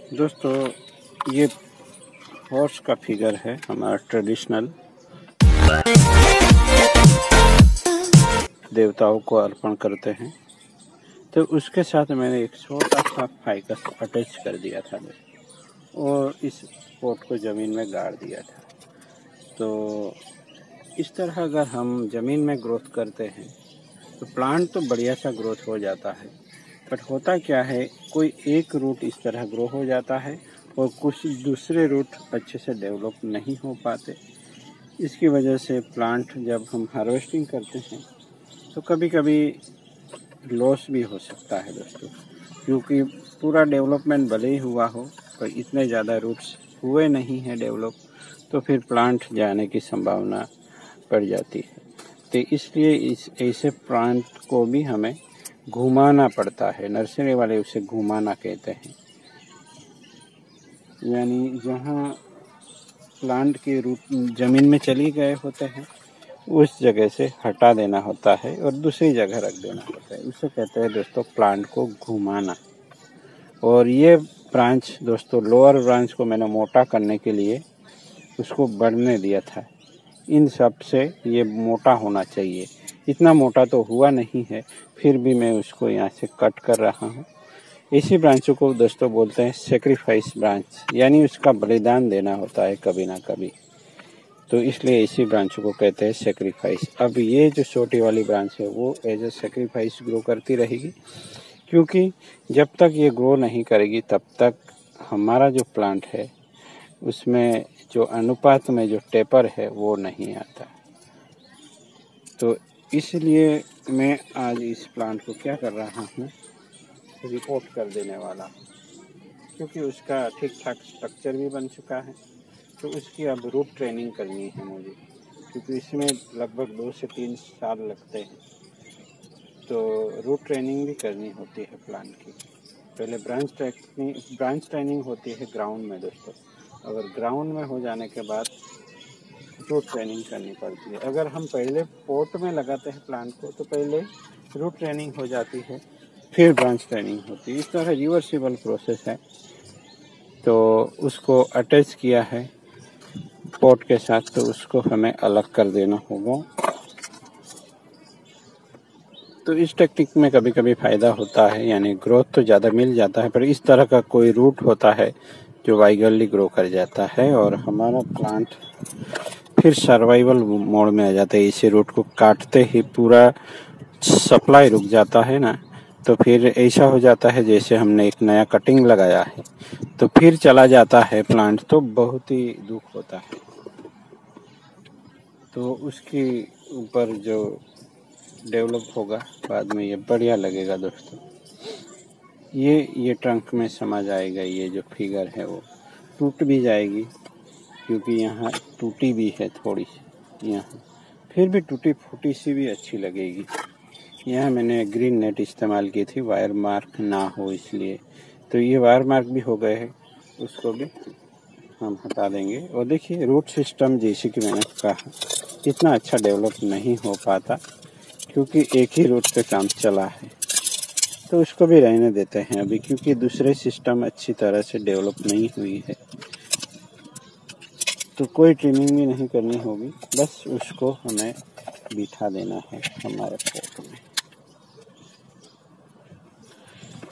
दोस्तों, ये हॉर्स का फिगर है हमारा ट्रेडिशनल, देवताओं को अर्पण करते हैं। तो उसके साथ मैंने एक छोटा सा फाइकस अटैच कर दिया था और इस पोट को ज़मीन में गाड़ दिया था। तो इस तरह अगर हम ज़मीन में ग्रोथ करते हैं तो प्लांट तो बढ़िया सा ग्रोथ हो जाता है, बट होता क्या है, कोई एक रूट इस तरह ग्रो हो जाता है और कुछ दूसरे रूट अच्छे से डेवलप नहीं हो पाते। इसकी वजह से प्लांट जब हम हार्वेस्टिंग करते हैं तो कभी कभी लॉस भी हो सकता है दोस्तों, क्योंकि पूरा डेवलपमेंट भले ही हुआ हो पर इतने ज़्यादा रूट्स हुए नहीं हैं डेवलप, तो फिर प्लांट जाने की संभावना बढ़ जाती है। तो इसलिए इस ऐसे प्लांट को भी हमें घुमाना पड़ता है। नर्सरी वाले उसे घुमाना कहते हैं, यानी जहाँ प्लांट के रूट ज़मीन में चली गए होते हैं उस जगह से हटा देना होता है और दूसरी जगह रख देना होता है। उसे कहते हैं दोस्तों प्लांट को घुमाना। और ये ब्रांच दोस्तों, लोअर ब्रांच को मैंने मोटा करने के लिए उसको बढ़ने दिया था। इन सब से ये मोटा होना चाहिए। इतना मोटा तो हुआ नहीं है, फिर भी मैं उसको यहाँ से कट कर रहा हूँ। इसी ब्रांचों को दोस्तों बोलते हैं सेक्रीफाइस ब्रांच, यानी उसका बलिदान देना होता है कभी ना कभी। तो इसलिए इसी ब्रांच को कहते हैं सेक्रीफाइस। अब ये जो छोटी वाली ब्रांच है वो एज ए सेक्रीफाइस ग्रो करती रहेगी, क्योंकि जब तक ये ग्रो नहीं करेगी तब तक हमारा जो प्लांट है उसमें जो अनुपात में जो टेपर है वो नहीं आता। तो इसलिए मैं आज इस प्लांट को क्या कर रहा हूँ, रिपोर्ट कर देने वाला हूँ, क्योंकि उसका ठीक ठाक स्ट्रक्चर भी बन चुका है। तो उसकी अब रूट ट्रेनिंग करनी है मुझे, क्योंकि इसमें लगभग 2 से 3 साल लगते हैं। तो रूट ट्रेनिंग भी करनी होती है प्लांट की। पहले ब्रांच ट्रेनिंग होती है ग्राउंड में दोस्तों, अगर ग्राउंड में हो जाने के बाद रूट ट्रेनिंग करनी पड़ती है। अगर हम पहले पोट में लगाते हैं प्लांट को तो पहले रूट ट्रेनिंग हो जाती है, फिर ब्रांच ट्रेनिंग होती है। इस तरह रिवर्सिबल प्रोसेस है। तो उसको अटैच किया है पोट के साथ, तो उसको हमें अलग कर देना होगा। तो इस टेक्निक में कभी कभी फ़ायदा होता है, यानी ग्रोथ तो ज़्यादा मिल जाता है, पर इस तरह का कोई रूट होता है जो वाइगरली ग्रो कर जाता है और हमारा प्लांट फिर सर्वाइवल मोड में आ जाता है। इसी रूट को काटते ही पूरा सप्लाई रुक जाता है ना, तो फिर ऐसा हो जाता है जैसे हमने एक नया कटिंग लगाया है, तो फिर चला जाता है प्लांट, तो बहुत ही दुख होता है। तो उसके ऊपर जो डेवलप होगा बाद में ये बढ़िया लगेगा दोस्तों। ये ट्रंक में समा जाएगा। ये जो फिगर है वो टूट भी जाएगी, क्योंकि यहाँ टूटी भी है थोड़ी सी, यहाँ फिर भी टूटी फूटी सी भी अच्छी लगेगी। यहाँ मैंने ग्रीन नेट इस्तेमाल की थी, वायर मार्क ना हो इसलिए। तो ये वायर मार्क भी हो गए हैं, उसको भी हम हटा देंगे। और देखिए रूट सिस्टम जैसे कि मैंने कहा इतना अच्छा डेवलप नहीं हो पाता, क्योंकि एक ही रूट पे काम चला है। तो उसको भी रहने देते हैं अभी, क्योंकि दूसरे सिस्टम अच्छी तरह से डेवलप नहीं हुई है। तो कोई ट्रिमिंग भी नहीं करनी होगी, बस उसको हमें बिठा देना है हमारे पोट में।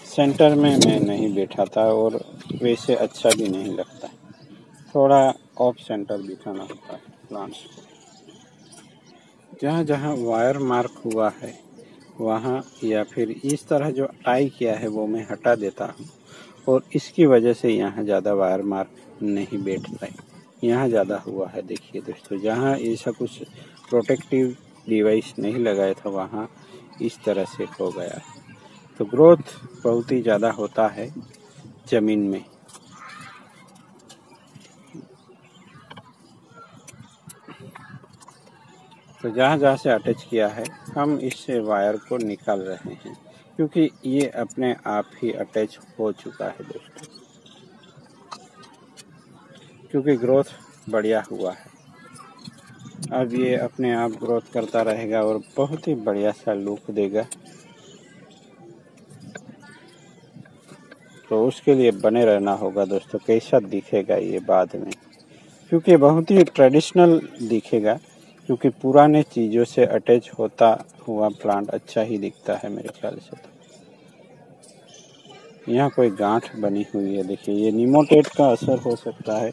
सेंटर में मैं नहीं बैठाता और वैसे अच्छा भी नहीं लगता, थोड़ा ऑफ सेंटर बिठाना होता है प्लांट्स को। जहाँ जहाँ वायर मार्क हुआ है वहाँ, या फिर इस तरह जो टाई किया है वो मैं हटा देता हूँ, और इसकी वजह से यहाँ ज़्यादा वायर मार्क नहीं बैठता है। यहाँ ज़्यादा हुआ है देखिए दोस्तों, जहाँ ऐसा कुछ प्रोटेक्टिव डिवाइस नहीं लगाया था वहाँ इस तरह से हो गया है। तो ग्रोथ बहुत ही ज़्यादा होता है ज़मीन में। तो जहाँ जहाँ से अटैच किया है हम इससे वायर को निकाल रहे हैं, क्योंकि ये अपने आप ही अटैच हो चुका है दोस्तों, क्योंकि ग्रोथ बढ़िया हुआ है। अब ये अपने आप ग्रोथ करता रहेगा और बहुत ही बढ़िया सा लुक देगा। तो उसके लिए बने रहना होगा दोस्तों। कैसा दिखेगा ये बाद में, क्योंकि बहुत ही ट्रेडिशनल दिखेगा, क्योंकि पुराने चीज़ों से अटैच होता हुआ प्लांट अच्छा ही दिखता है मेरे ख्याल से। तो यहाँ कोई गांठ बनी हुई है, देखिए ये निमोटेड का असर हो सकता है।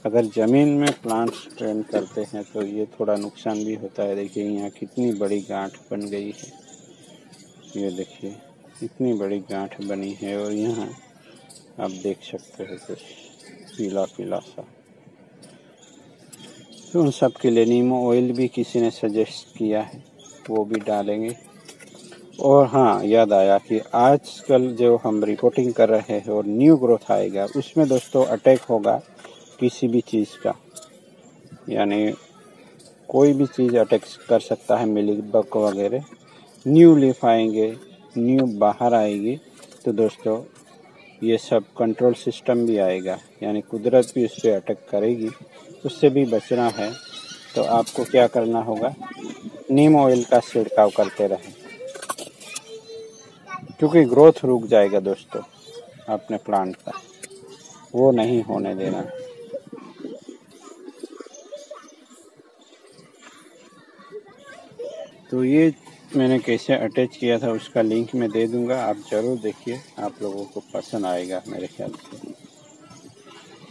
अगर ज़मीन में प्लांट्स ट्रेन करते हैं तो ये थोड़ा नुकसान भी होता है। देखिए यहाँ कितनी बड़ी गांठ बन गई है, ये देखिए इतनी बड़ी गांठ बनी है। और यहाँ आप देख सकते हो कुछ पीला पीला सा। तो उन सब के लिए नीमो ऑयल भी किसी ने सजेस्ट किया है, वो भी डालेंगे। और हाँ, याद आया कि आजकल जो हम रिपोर्टिंग कर रहे हैं और न्यू ग्रोथ आएगा, उसमें दोस्तों अटैक होगा किसी भी चीज़ का, यानी कोई भी चीज़ अटैक कर सकता है, मिलीबग वगैरह। न्यू लीफ आएंगे, न्यू बाहर आएगी, तो दोस्तों ये सब कंट्रोल सिस्टम भी आएगा, यानी कुदरत भी उस पर अटैक करेगी। उससे भी बचना है तो आपको क्या करना होगा, नीम ऑयल का छिड़काव करते रहें, क्योंकि ग्रोथ रुक जाएगा दोस्तों अपने प्लांट का, वो नहीं होने देना। तो ये मैंने कैसे अटैच किया था उसका लिंक मैं दे दूंगा, आप ज़रूर देखिए, आप लोगों को पसंद आएगा मेरे ख्याल से।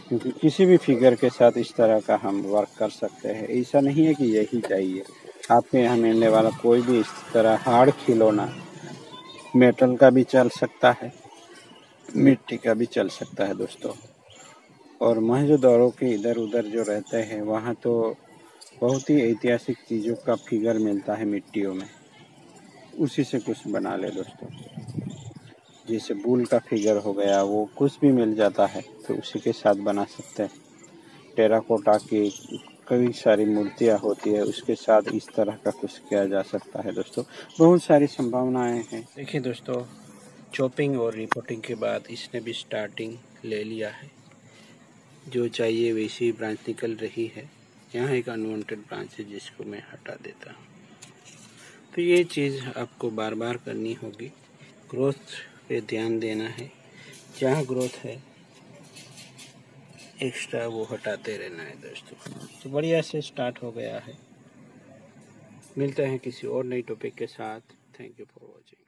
क्योंकि किसी भी फिगर के साथ इस तरह का हम वर्क कर सकते हैं, ऐसा नहीं है कि यही चाहिए। आपके यहाँ मिलने वाला कोई भी इस तरह हार्ड खिलौना मेटल का भी चल सकता है, मिट्टी का भी चल सकता है दोस्तों। और मोहनजोदड़ो के इधर उधर जो रहते हैं वहाँ तो बहुत ही ऐतिहासिक चीज़ों का फिगर मिलता है मिट्टियों में, उसी से कुछ बना ले दोस्तों। जैसे बुल का फिगर हो गया, वो कुछ भी मिल जाता है तो उसी के साथ बना सकते हैं। टेराकोटा की कई सारी मूर्तियाँ होती है, उसके साथ इस तरह का कुछ किया जा सकता है दोस्तों। बहुत सारी संभावनाएं हैं। देखिए दोस्तों, चॉपिंग और रिपोर्टिंग के बाद इसने भी स्टार्टिंग ले लिया है, जो चाहिए वैसी ब्रांच निकल रही है। यहाँ एक अनवांटेड ब्रांच है जिसको मैं हटा देता हूँ। तो ये चीज़ आपको बार बार करनी होगी, ग्रोथ पे ध्यान देना है। जहाँ ग्रोथ है एक्स्ट्रा वो हटाते रहना है दोस्तों। तो बढ़िया से स्टार्ट हो गया है। मिलते हैं किसी और नई टॉपिक के साथ। Thank you for watching.